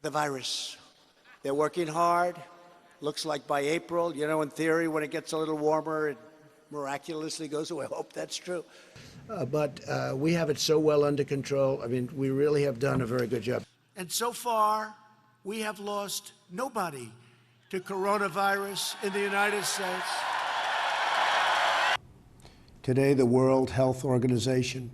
The virus. They're working hard. Looks like by April, you know, in theory, when it gets a little warmer, it miraculously goes away. I hope that's true. But we have it so well under control. I mean, we really have done a very good job. And so far, we have lost nobody to coronavirus in the United States. Today, the World Health Organization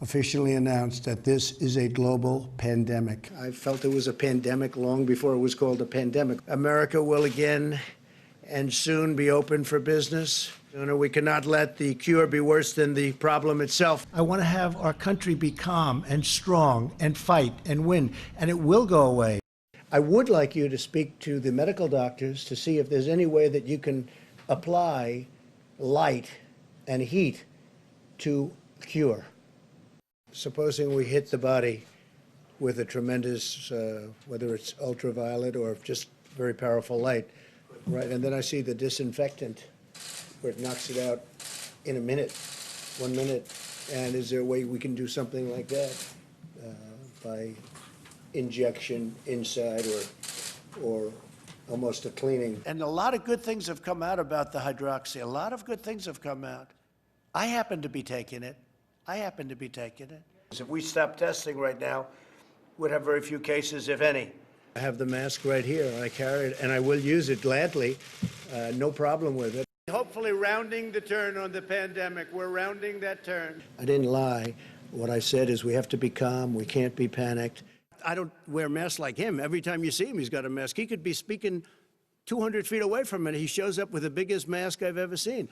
officially announced that this is a global pandemic. I felt it was a pandemic long before it was called a pandemic. America will again and soon be open for business. You know, we cannot let the cure be worse than the problem itself. I want to have our country be calm and strong and fight and win, and it will go away. I would like you to speak to the medical doctors to see if there's any way that you can apply light and heat to cure. Supposing we hit the body with a tremendous, whether it's ultraviolet or just very powerful light, right? And then I see the disinfectant where it knocks it out in a minute, 1 minute. And is there a way we can do something like that by injection inside or almost a cleaning? And a lot of good things have come out about the hydroxy. A lot of good things have come out. I happen to be taking it. If we stop testing right now, we'd have very few cases, if any. I have the mask right here. I carry it, and I will use it gladly. No problem with it. Hopefully rounding the turn on the pandemic. We're rounding that turn. I didn't lie. What I said is we have to be calm. We can't be panicked. I don't wear masks like him. Every time you see him, he's got a mask. He could be speaking 200 feet away from it. He shows up with the biggest mask I've ever seen.